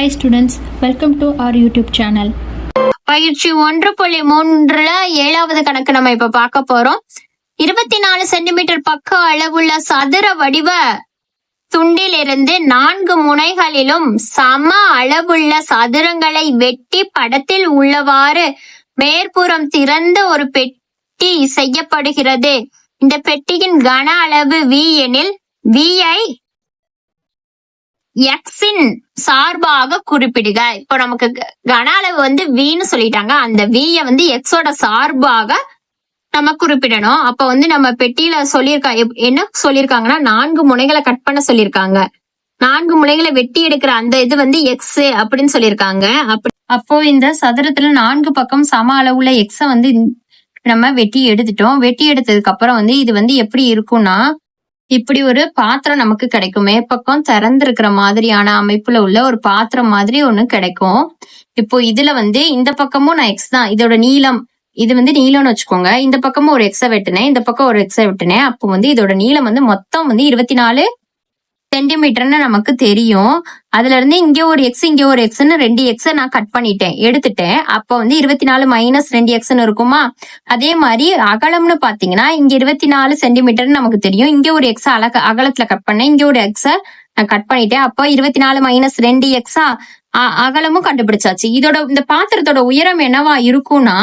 Hi students, welcome to our YouTube channel. பயிற்சி 1.3 7வது கணக்கு நம்ம இப்ப பார்க்க போறோம். 24 சென்டிமீட்டர் பக்க அளவுள்ள சதுர வடிவ துண்டிலிருந்து 4 முனைகளிலும் சம அளவுள்ள சதுரங்களை வெட்டி படத்தில் உள்ளவாறு மேற்புறம் திறந்த ஒரு பெட்டி செய்யப்படுகிறது. இந்த பெட்டியின் கன அளவு V எனில் V ஐ எக்ஸின் சார்பாக குறிப்பிடுக. இப்போ நமக்கு கன அளவு வந்து வின்னு சொல்லிட்டாங்க. அந்த விய வந்து எக்ஸோட சார்பாக நம்ம குறிப்பிடணும். அப்ப வந்து நம்ம பெட்டியில என்ன சொல்லியிருக்காங்கன்னா 4 முனைகளை கட் பண்ண சொல்லியிருக்காங்க. 4 முனைகளை வெட்டி எடுக்கிற அந்த இது வந்து எக்ஸ் அப்படின்னு சொல்லியிருக்காங்க. அப்போ இந்த சதுரத்துல 4 பக்கம் சம அளவுள்ள எக்ஸ வந்து நம்ம வெட்டி எடுத்துட்டோம். வெட்டி எடுத்ததுக்கு அப்புறம் வந்து இது வந்து எப்படி இருக்கும்னா, இப்படி ஒரு பாத்திரம் நமக்கு கிடைக்கும். மேற்பக்கம் திறந்திருக்கிற மாதிரியான அமைப்புல உள்ள ஒரு பாத்திரம் மாதிரி ஒண்ணு கிடைக்கும். இப்போ இதுல வந்து இந்த பக்கமும் நான் எக்ஸ் தான், இதோட நீளம் இது வந்து நீளம்னு வச்சுக்கோங்க. இந்த பக்கமும் ஒரு எக்ஸ வெட்டினேன், இந்த பக்கம் ஒரு எக்ஸ வெட்டினேன். அப்போ வந்து இதோட நீளம் வந்து மொத்தம் வந்து 24 சென்டிமீட்டர்னு நமக்கு தெரியும். அதுல இருந்து இங்க ஒரு எக்ஸ் இங்க ஒரு எக்ஸ்ன்னு 2 எக்ஸ நான் கட் பண்ணிட்டேன், எடுத்துட்டேன். அப்ப வந்து 24 மைனஸ் 2 எக்ஸ்ன்னு இருக்குமா. அதே மாதிரி அகலம்னு பாத்தீங்கன்னா இங்க 24 சென்டிமீட்டர்னு நமக்கு தெரியும். இங்க ஒரு எக்ஸ அகலத்துல கட் பண்ணேன், இங்க ஒரு எக்ஸ நான் கட் பண்ணிட்டேன். அப்ப 24 மைனஸ் 2 எக்ஸா அகலமும் கண்டுபிடிச்சாச்சு. இதோட இந்த பாத்திரத்தோட உயரம் என்னவா இருக்கும்னா,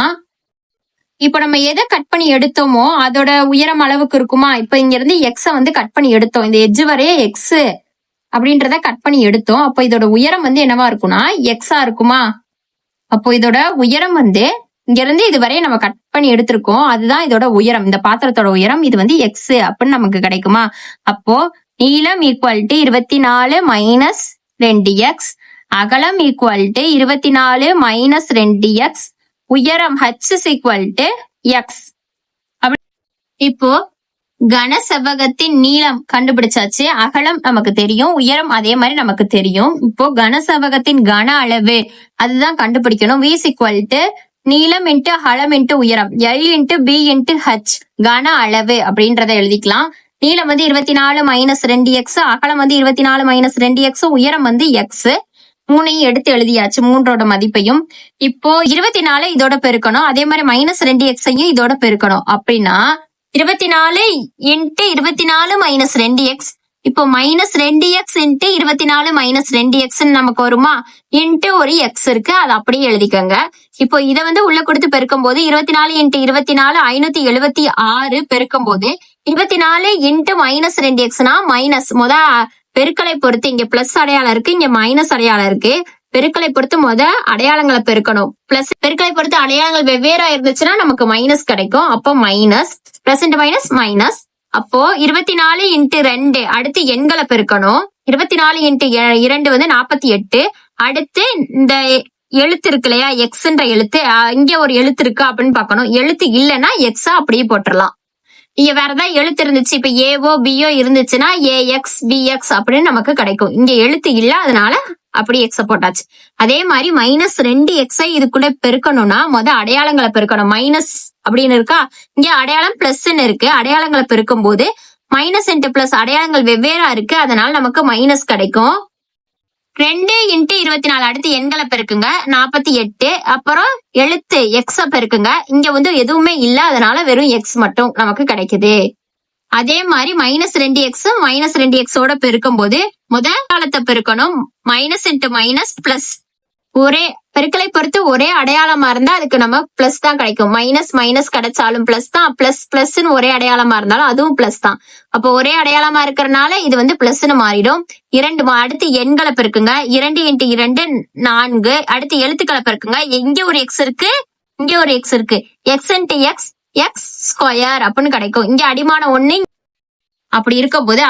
இப்ப நம்ம எதை கட் பண்ணி எடுத்தோமோ அதோட உயரம் அளவுக்கு இருக்குமா. இப்ப இங்க இருந்து எக்ஸ வந்து கட் பண்ணி எடுத்தோம், இந்த எட்ஜ் வரைய எக்ஸ் அப்படின்றத கட் பண்ணி எடுத்தோம். அப்போ இதோட உயரம் வந்து என்னவா இருக்கும்னா எக்ஸா இருக்குமா. அப்போ இதோட உயரம் வந்து இங்க இருந்து இது வரைய நம்ம கட் பண்ணி எடுத்திருக்கோம், அதுதான் இதோட உயரம். இந்த பாத்திரத்தோட உயரம் இது வந்து எக்ஸ் அப்படின்னு நமக்கு கிடைக்குமா. அப்போ நீளம் ஈக்குவல் டு 24 மைனஸ் 2 எக்ஸ், அகலம் ஈக்குவல் டு 24 மைனஸ் 2 எக்ஸ், உயரம் h is equal to x. இப்போ கன செவ்வகத்தின் நீளம் கண்டுபிடிச்சாச்சு, அகலம் நமக்கு தெரியும், உயரம் அதே மாதிரி நமக்கு தெரியும். இப்போ கன செவ்வகத்தின் கன அளவு அதுதான் கண்டுபிடிக்கணும். v is equal to நீளம் இன்ட்டு அகலம் இன்ட்டு உயரம், l into b into h கன அளவு அப்படின்றத எழுதிக்கலாம். நீளம் வந்து 24 மைனஸ் 2 எக்ஸ், அகலம் வந்து 24 மைனஸ் 2 எக்ஸ், உயரம் வந்து எக்ஸ். 3ஐயும் எடுத்து எழுதியாச்சு, 3ஓட மதிப்பையும். இப்போ 24 இதோட பெருக்கணும், அதே மாதிரி மைனஸ் 2 எக்ஸையும் இதோட பெருக்கணும். அப்படின்னா 24 இன்ட்டு 24 மைனஸ் 2 எக்ஸ், இப்போ minus 2 X into 24 minus 2 X நமக்கு வருமா. இன்ட்டு ஒரு எக்ஸ் இருக்கு, அதை அப்படியே எழுதிக்கோங்க. இப்போ இதை வந்து உள்ள கொடுத்து பெருக்கும் போது 24 இன்ட்டு 24 576 பெருக்கும் போது 24 இன்ட்டு மைனஸ் 2 எக்ஸ்னா மைனஸ் பெருக்கலை பொறுத்து இங்க பிளஸ் அடையாளம் இருக்கு, இங்க மைனஸ் அடையாளம் இருக்கு. பெருக்கலை பொறுத்து அடையாளங்களை பெருக்கணும். பிளஸ் பெருக்கலை பொறுத்து அடையாளங்கள் வெவ்வேறா இருந்துச்சுன்னா நமக்கு மைனஸ் கிடைக்கும். அப்போ minus plus into minus minus. அப்போ 24 இன்ட்டு 2 அடுத்து எண்களை பெருக்கணும். 24 இன்ட்டு 2 வந்து 48. அடுத்து இந்த எழுத்து இருக்கு இல்லையா, எக்ஸ்ன்ற எழுத்து, இங்க ஒரு எழுத்து இருக்கு அப்படின்னு பாக்கணும். எழுத்து இல்லைன்னா எக்ஸா அப்படியே போட்டுடலாம். இங்க வேற ஏதாவது எழுத்து இருந்துச்சு, இப்ப ஏவோ பியோ இருந்துச்சுன்னா ஏஎக்ஸ் பிஎக்ஸ் அப்படின்னு நமக்கு கிடைக்கும். இங்க எழுத்து இல்ல, அதனால அப்படி எக்ஸ போட்டாச்சு. அதே மாதிரி மைனஸ் 2 எக்ஸை இதுக்குள்ள பெருக்கணும்னா அடையாளங்களை பெருக்கணும். மைனஸ் அப்படின்னு இருக்கா, இங்க அடையாளம் பிளஸ்ன்னு இருக்கு. அடையாளங்களை பெருக்கும் போது மைனஸ் இன்ட்டு பிளஸ் அடையாளங்கள் வெவ்வேறா இருக்கு, அதனால நமக்கு மைனஸ் கிடைக்கும். 2 இன்ட்டு 24 அடுத்து எண்களை பெருக்குங்க, 48. அப்புறம் எழுத்து எக்ஸ பெருக்குங்க, இங்க வந்து எதுவுமே இல்ல, அதனால வெறும் எக்ஸ் மட்டும் நமக்கு கிடைக்குது. அதே மாதிரி மைனஸ் 2 எக்ஸ் மைனஸ் 2 எக்ஸோட பெருக்கும் போது காலத்தை பெருக்கணும். மைனஸ் இன்ட்டு மைனஸ் பிளஸ், ஒரே பெருக்கலை பொறுத்து ஒரே அடையாளமா இருந்தா அதுக்கு நம்ம பிளஸ் தான் கிடைக்கும். மைனஸ் மைனஸ் கிடைச்சாலும் பிளஸ் தான், பிளஸ் பிளஸ்ன்னு ஒரே அடையாளமா இருந்தாலும் அதுவும் பிளஸ் தான். அப்போ ஒரே அடையாளமா இருக்கிறதுனால இது வந்து பிளஸ்ன்னு மாறிடும். 2 அடுத்து எண்களை பெருக்குங்க, 2 இன்ட்டு 2 4. அடுத்து எழுத்துக்களை பெருக்குங்க, இங்க ஒரு எக்ஸ் இருக்கு, இங்க ஒரு எக்ஸ் இருக்கு. X into X X square அப்படின்னு கிடைக்கும். இங்க அடிமானம் 1 அப்படி இருக்கும் போது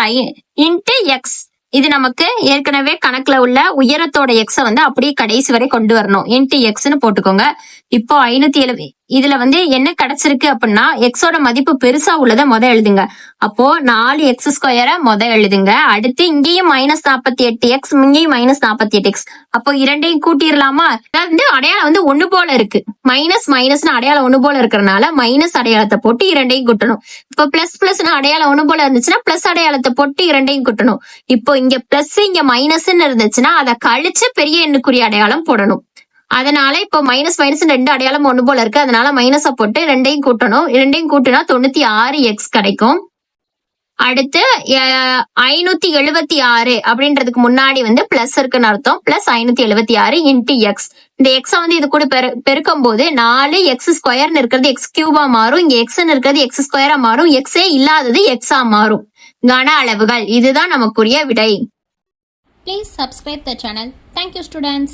இன்ட்டு எக்ஸ், இது நமக்கு ஏற்கனவே கணக்குல உள்ள உயரத்தோட எக்ஸ வந்து அப்படியே கடைசி வரை கொண்டு வரணும். இன்ட்டு எக்ஸ்ன்னு போட்டுக்கோங்க. இப்போ இதுல வந்து என்ன கிடைச்சிருக்கு அப்படின்னா எக்ஸோட மதிப்பு பெருசா உள்ளதை எழுதுங்க. அப்போ 4x² எழுதுங்க. அடுத்து இங்கேயும் -48x, இங்கேயும் -48x. அப்போ இரண்டையும் கூட்டிடலாமா? வந்து அடையாளம் வந்து ஒண்ணு போல இருக்கு. மைனஸ் அடையாளம் ஒண்ணு போல இருக்கிறதுனால மைனஸ் அடையாளத்தை போட்டு இரண்டையும் கூட்டணும். இப்போ பிளஸ் அடையாளம் ஒண்ணு போல இருந்துச்சுன்னா பிளஸ் அடையாளத்தை போட்டு இரண்டையும் கூட்டணும். இப்போ இங்க பிளஸ் இங்க மைனஸ்ன்னு இருந்துச்சுன்னா அதை கழிச்சு பெரிய எண்ணுக்குரிய அடையாளம் போடணும். அதனால இப்போ மைனஸ் ரெண்டு அடையாளம் ஒண்ணு போல இருக்கு. அதனால மைனஸ போட்டு ரெண்டையும் கூட்டணும். இரண்டையும் கூட்டினா 96x கிடைக்கும். அடுத்து 576 அப்படின்றதுக்கு முன்னாடி வந்து பிளஸ் இருக்குன்னு அர்த்தம். Plus 576 into X. இந்த எக்ஸ வந்து இது கூட பெருக்கும் போது 4x² இருக்கிறது x³ மாறும். இங்க x இருக்கிறது x² மாறும். எக்ஸே இல்லாதது எக்ஸா மாறும். கன அளவுகள் இதுதான் நமக்குரிய விடை. Please subscribe the channel. Thank you, students.